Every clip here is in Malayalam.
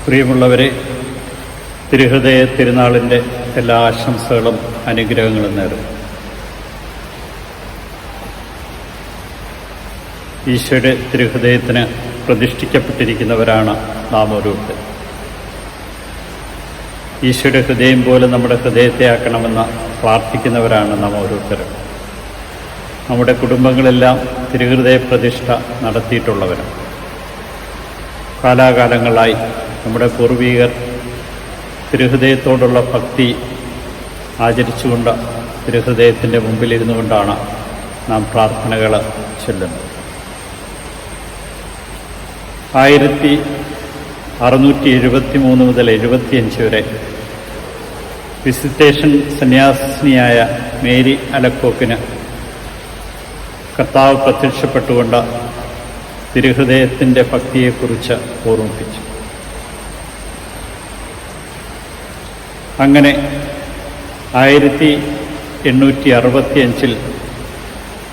പ്രിയമുള്ളവരെ, തിരുഹൃദയ തിരുനാളിൻ്റെ എല്ലാ ആശംസകളും അനുഗ്രഹങ്ങളും നേരുന്നു. ഈശോയുടെ തിരുഹൃദയത്തിന് പ്രതിഷ്ഠിക്കപ്പെട്ടിരിക്കുന്നവരാണ് നാം ഓരോരുത്തർ. ഈശോയുടെ ഹൃദയം പോലെ നമ്മുടെ ഹൃദയത്തെ ആക്കണമെന്ന് പ്രാർത്ഥിക്കുന്നവരാണ് നാം ഓരോരുത്തരും. നമ്മുടെ കുടുംബങ്ങളെല്ലാം തിരുഹൃദയ പ്രതിഷ്ഠ നടത്തിയിട്ടുള്ളവരാണ്. കാലാകാലങ്ങളായി നമ്മുടെ പൂർവികർ തിരുഹൃദയത്തോടുള്ള ഭക്തി ആചരിച്ചുകൊണ്ട് തിരുഹൃദയത്തിൻ്റെ മുമ്പിലിരുന്നു കൊണ്ടാണ് നാം പ്രാർത്ഥനകൾ ചൊല്ലുന്നത്. 1673 മുതൽ 75 വരെ വിസിറ്റേഷൻ സന്യാസിനിയായ മേരി അലക്കോക്കിന് കർത്താവ് പ്രത്യക്ഷപ്പെട്ടുകൊണ്ട് തിരുഹൃദയത്തിൻ്റെ ഭക്തിയെക്കുറിച്ച് ഓർമ്മിപ്പിച്ചു. അങ്ങനെ 1865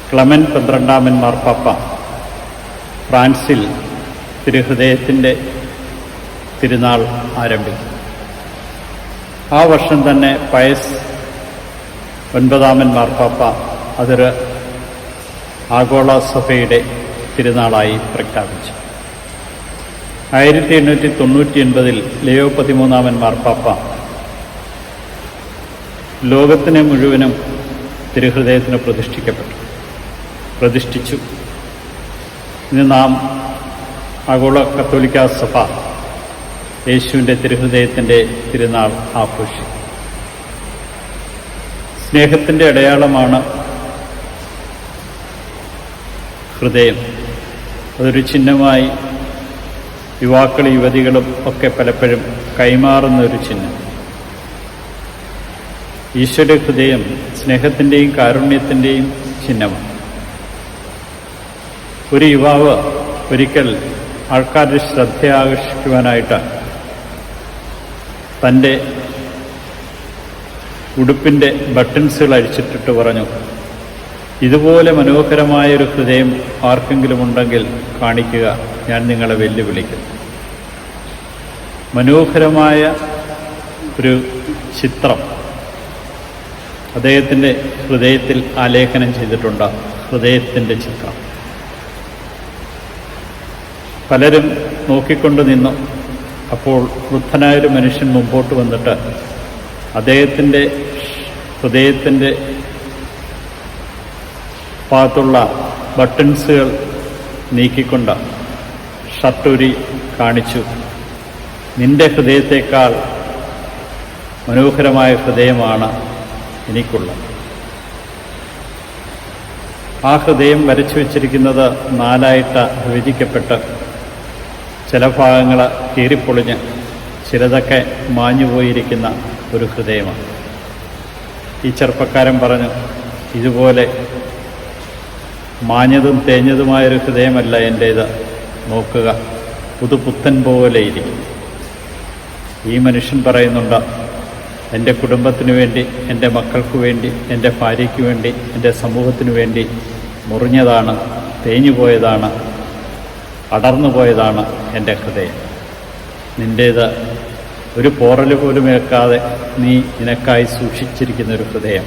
ക്ലെമന്റ് 12 മാർപ്പാപ്പ ഫ്രാൻസിൽ തിരുഹൃദയത്തിൻ്റെ തിരുനാൾ ആരംഭിച്ചു. ആ വർഷം തന്നെ പയസ് 9 മാർപ്പാപ്പ അതൊരു ആഗോള സഭയുടെ തിരുനാളായി പ്രഖ്യാപിച്ചു. 1899 ലിയോ 13 മാർപ്പാപ്പ ലോകത്തിനെ മുഴുവനും തിരുഹൃദയത്തിന് പ്രതിഷ്ഠിച്ചു. ഇന്ന് നാം ആഗോള കത്തോലിക്ക സഭ യേശുവിൻ്റെ തിരുഹൃദയത്തിൻ്റെ തിരുനാൾ ആഘോഷിക്കും. സ്നേഹത്തിൻ്റെ അടയാളമാണ് ഹൃദയം. അതൊരു ചിഹ്നമായി യുവാക്കളും യുവതികളും ഒക്കെ പലപ്പോഴും കൈമാറുന്ന ഒരു ചിഹ്നം. ഈശോയുടെ ഹൃദയം സ്നേഹത്തിൻ്റെയും കാരുണ്യത്തിൻ്റെയും ചിഹ്നമാണ്. ഒരു യുവാവ് ഒരിക്കൽ ആൾക്കാരുടെ ശ്രദ്ധ ആകർഷിക്കുവാനായിട്ട് തൻ്റെ ഉടുപ്പിൻ്റെ ബട്ടൺസുകൾ അഴിച്ചിട്ടിട്ട് പറഞ്ഞു, ഇതുപോലെ മനോഹരമായൊരു ഹൃദയം ആർക്കെങ്കിലും ഉണ്ടെങ്കിൽ കാണിക്കുക, ഞാൻ നിങ്ങളെ വെല്ലുവിളിക്കുന്നു. മനോഹരമായ ഒരു ചിത്രം അദ്ദേഹത്തിൻ്റെ ഹൃദയത്തിൽ ആലേഖനം ചെയ്തിട്ടുണ്ട്. ഹൃദയത്തിൻ്റെ ചിത്രം പലരും നോക്കിക്കൊണ്ട് നിന്നു. അപ്പോൾ വൃദ്ധനായൊരു മനുഷ്യൻ മുമ്പോട്ട് വന്നിട്ട് അദ്ദേഹത്തിൻ്റെ ഹൃദയത്തിൻ്റെ ഭാഗത്തുള്ള ബട്ടൺസുകൾ നീക്കിക്കൊണ്ട് ഷർട്ടൂരി കാണിച്ചു, നിന്റെ ഹൃദയത്തേക്കാൾ മനോഹരമായ ഹൃദയമാണ് എനിക്കുള്ളത്. ആ ഹൃദയം വരച്ചു വച്ചിരിക്കുന്നത് 4 വിഭജിക്കപ്പെട്ട് ചില ഭാഗങ്ങൾ കീറിപ്പൊളിഞ്ഞ് ചിലതൊക്കെ മാഞ്ഞുപോയിരിക്കുന്ന ഒരു ഹൃദയമാണ്. ഈ ചെറുപ്പക്കാരൻ പറഞ്ഞു, ഇതുപോലെ മാഞ്ഞതും തേഞ്ഞതുമായൊരു ഹൃദയമല്ല എൻ്റേത്, നോക്കുക, പുതുപുത്തൻ പോലെ ഇരിക്കും. ഈ മനുഷ്യൻ പറയുന്നുണ്ട്, എൻ്റെ കുടുംബത്തിനു വേണ്ടി, എൻ്റെ മക്കൾക്ക് വേണ്ടി, എൻ്റെ ഭാര്യയ്ക്ക് വേണ്ടി, എൻ്റെ സമൂഹത്തിനു വേണ്ടി മുറിഞ്ഞതാണ്, തേഞ്ഞുപോയതാണ്, അടർന്നുപോയതാണ് എൻ്റെ ഹൃദയം. നിൻ്റേത് ഒരു പോറൽ പോലും ഏൽക്കാതെ നീ നിനക്കായി സൂക്ഷിച്ചിരിക്കുന്നൊരു ഹൃദയം.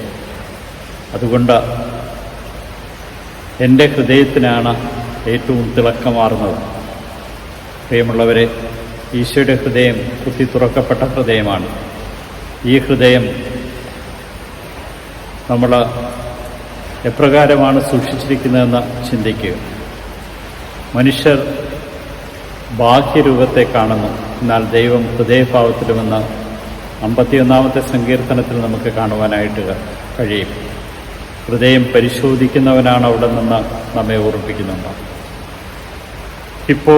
അതുകൊണ്ട് എൻ്റെ ഹൃദയത്തിനാണ് ഏറ്റവും തിളക്കമാർന്നത്. പ്രിയമുള്ളവരെ, ഈശോയുടെ ഹൃദയം കുത്തി തുറക്കപ്പെട്ട ഹൃദയമാണ്. ഈ ഹൃദയം നമ്മൾ എപ്രകാരമാണ് സൂക്ഷിച്ചിരിക്കുന്നതെന്ന് ചിന്തിക്കുക. മനുഷ്യർ ബാഹ്യരൂപത്തെ കാണുന്നു, എന്നാൽ ദൈവം ഹൃദയഭാവത്തിലുമെന്ന് 51 സങ്കീർത്തനത്തിൽ നമുക്ക് കാണുവാനായിട്ട് കഴിയും. ഹൃദയം പരിശോധിക്കുന്നവനാണ് അവിടെ നിന്ന് നമ്മെ ഓർമ്മിപ്പിക്കുന്നുണ്ട്. ഹിപ്പോ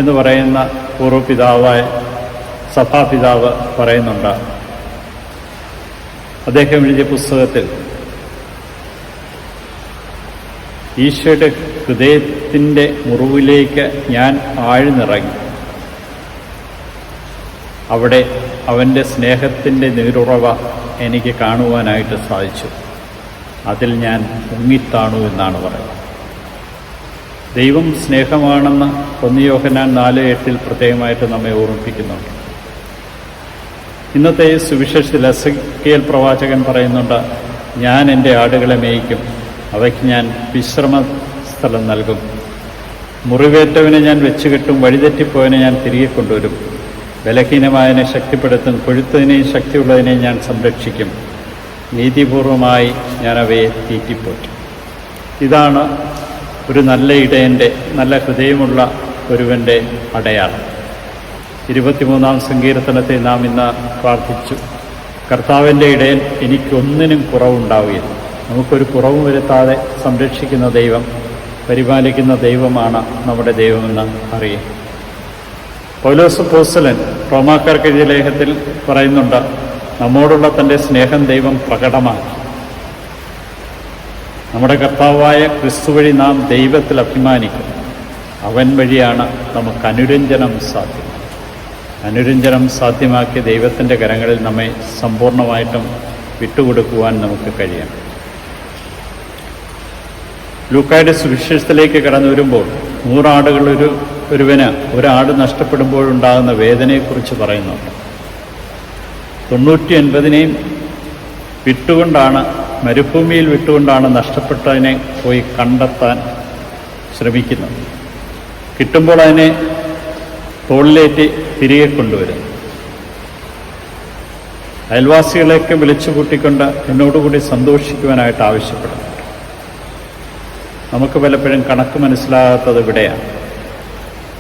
എന്ന് പറയുന്ന പൂർവ്വപിതാവായ സഭാപിതാവ് പറയുന്നുണ്ട്, അദ്ദേഹം എഴുതിയ പുസ്തകത്തിൽ ഈശോയുടെ ഹൃദയത്തിൻ്റെ മുറിവിലേക്ക് ഞാൻ ആഴ്ന്നിറങ്ങി. അവിടെ അവൻ്റെ സ്നേഹത്തിൻ്റെ നീരുറവ എനിക്ക് കാണുവാനായിട്ട് സാധിച്ചു. അതിൽ ഞാൻ മുങ്ങിത്താണു എന്നാണ് പറയുന്നത്. ദൈവം സ്നേഹമാണെന്ന് 1 യോഹന്നാൻ 4:8 പ്രത്യേകമായിട്ട് നമ്മെ ഓർമ്മിപ്പിക്കുന്നുണ്ട്. ഇന്നത്തെ ഈ സുവിശേഷത്തിൽ എസെക്കിയേൽ പ്രവാചകൻ പറയുന്നുണ്ട്, ഞാൻ എൻ്റെ ആടുകളെ മേയിക്കും, അവയ്ക്ക് ഞാൻ വിശ്രമ സ്ഥലം നൽകും. മുറിവേറ്റവനെ ഞാൻ വെച്ചുകെട്ടും, വഴിതെറ്റിപ്പോയവനെ ഞാൻ തിരികെ കൊണ്ടുവരും. ബലഹീനമായതിനെ ശക്തിപ്പെടുത്തും, കൊഴുത്തതിനെയും ശക്തിയുള്ളതിനെയും ഞാൻ സംരക്ഷിക്കും. നീതിപൂർവമായി ഞാൻ അവയെ തീറ്റിപ്പോറ്റും. ഇതാണ് ഒരു നല്ല ഇടയൻ്റെ, നല്ല ഹൃദയമുള്ള ഒരുവൻ്റെ അടയാളം. 23-ാം സങ്കീർത്തനത്തെ നാം ഇന്ന് പ്രാർത്ഥിച്ചു. കർത്താവിൻ്റെ ഇടയൻ, എനിക്കൊന്നിനും കുറവുണ്ടാവുകയില്ല. നമുക്കൊരു കുറവും വരുത്താതെ സംരക്ഷിക്കുന്ന ദൈവം, പരിപാലിക്കുന്ന ദൈവമാണ് നമ്മുടെ ദൈവമെന്ന് അറിയാം. പൗലോസ് അപ്പോസ്തലൻ റോമാക്കാർക്ക് എഴുതിയ ലേഖനത്തിൽ പറയുന്നുണ്ട്, നമ്മോടുള്ള തൻ്റെ സ്നേഹം ദൈവം പ്രകടമാക്കി. നമ്മുടെ കർത്താവായ ക്രിസ്തു വഴി നാം ദൈവത്തിൽ അഭിമാനിക്കും. അവൻ വഴിയാണ് നമുക്ക് അനുരഞ്ജനം സാധ്യം. അനുരഞ്ജനം സാധ്യമാക്കിയ ദൈവത്തിൻ്റെ കരങ്ങളിൽ നമ്മെ സമ്പൂർണ്ണമായിട്ടും വിട്ടുകൊടുക്കുവാൻ നമുക്ക് കഴിയണം. ലൂക്കായുടെ സുവിശേഷത്തിലേക്ക് കടന്നു വരുമ്പോൾ 100 ആടുകൾ ഒരുവന് ഒരാട് നഷ്ടപ്പെടുമ്പോഴുണ്ടാകുന്ന വേദനയെക്കുറിച്ച് പറയുന്നുണ്ട്. 99നെയും വിട്ടുകൊണ്ടാണ്, മരുഭൂമിയിൽ വിട്ടുകൊണ്ടാണ് നഷ്ടപ്പെട്ടതിനെ പോയി കണ്ടെത്താൻ ശ്രമിക്കുന്നത്. കിട്ടുമ്പോൾ അതിനെ തോളിലേറ്റി തിരികെ കൊണ്ടുവരുന്നു. അയൽവാസികളെയൊക്കെ വിളിച്ചു കൂട്ടിക്കൊണ്ട് എന്നോടുകൂടി സന്തോഷിക്കുവാനായിട്ട് ആവശ്യപ്പെടുന്നുണ്ട്. നമുക്ക് പലപ്പോഴും കണക്ക് മനസ്സിലാകാത്തത് ഇവിടെയാണ്.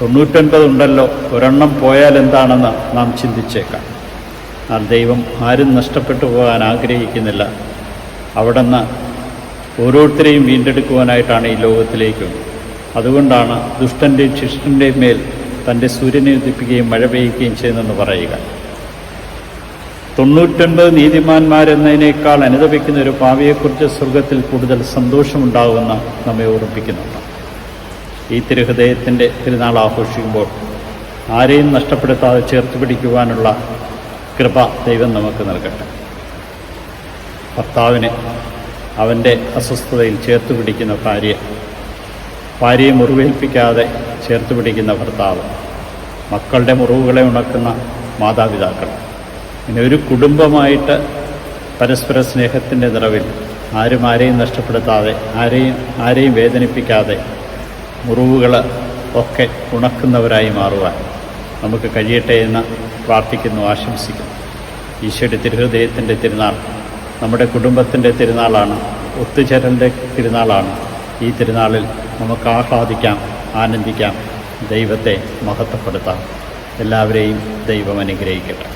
99 ഉണ്ടല്ലോ, ഒരെണ്ണം പോയാൽ എന്താണെന്ന് നാം ചിന്തിച്ചേക്കാം. ആ ദൈവം ആരും നഷ്ടപ്പെട്ടു പോകാൻ ആഗ്രഹിക്കുന്നില്ല. അവിടുന്ന് ഓരോരുത്തരെയും വീണ്ടെടുക്കുവാനായിട്ടാണ് ഈ ലോകത്തിലേക്ക്. അതുകൊണ്ടാണ് ദുഷ്ടൻ്റെയും ശിഷ്ടൻ്റെയും മേൽ തൻ്റെ സൂര്യനെ ഉദിപ്പിക്കുകയും മഴ പെയ്യുകയും ചെയ്യുന്നെന്ന് പറയുക. 99 നീതിമാന്മാരെന്നതിനേക്കാൾ അനുതപിക്കുന്ന ഒരു പാപിയെക്കുറിച്ച് സ്വർഗത്തിൽ കൂടുതൽ സന്തോഷമുണ്ടാകുമെന്ന് നമ്മെ ഓർമ്മിപ്പിക്കുന്നുണ്ട്. ഈ തിരുഹൃദയത്തിൻ്റെ തിരുനാൾ ആഘോഷിക്കുമ്പോൾ ആരെയും നഷ്ടപ്പെടുത്താതെ ചേർത്ത് പിടിക്കുവാനുള്ള കൃപ ദൈവം നമുക്ക് നൽകട്ടെ. ഭർത്താവിനെ അവൻ്റെ അസ്വസ്ഥതയിൽ ചേർത്ത് പിടിക്കുന്ന ഭാര്യയെ മുറിവേൽപ്പിക്കാതെ ചേർത്ത് പിടിക്കുന്ന ഭർത്താവ്, മക്കളുടെ മുറിവുകളെ ഉണക്കുന്ന മാതാപിതാക്കൾ, ഇങ്ങനെ ഒരു കുടുംബമായിട്ട് പരസ്പര സ്നേഹത്തിൻ്റെ നിറവിൽ ആരെയും നഷ്ടപ്പെടുത്താതെ, ആരെയും വേദനിപ്പിക്കാതെ മുറിവുകൾ ഒക്കെ ഉണക്കുന്നവരായി മാറുവാൻ നമുക്ക് കഴിയട്ടെ എന്ന് പ്രാർത്ഥിക്കുന്നു, ആശംസിക്കുന്നു. ഈശോയുടെ തിരുഹൃദയത്തിൻ്റെ തിരുനാൾ നമ്മുടെ കുടുംബത്തിൻ്റെ തിരുനാളാണ്, ഒത്തുചേരലിൻ്റെ തിരുനാളാണ്. ഈ തിരുനാളിൽ നമുക്ക് ആഹ്ലാദിക്കാം, ആനന്ദിക്കാം, ദൈവത്തെ മഹത്വപ്പെടുത്താം. എല്ലാവരെയും ദൈവം അനുഗ്രഹിക്കട്ടെ.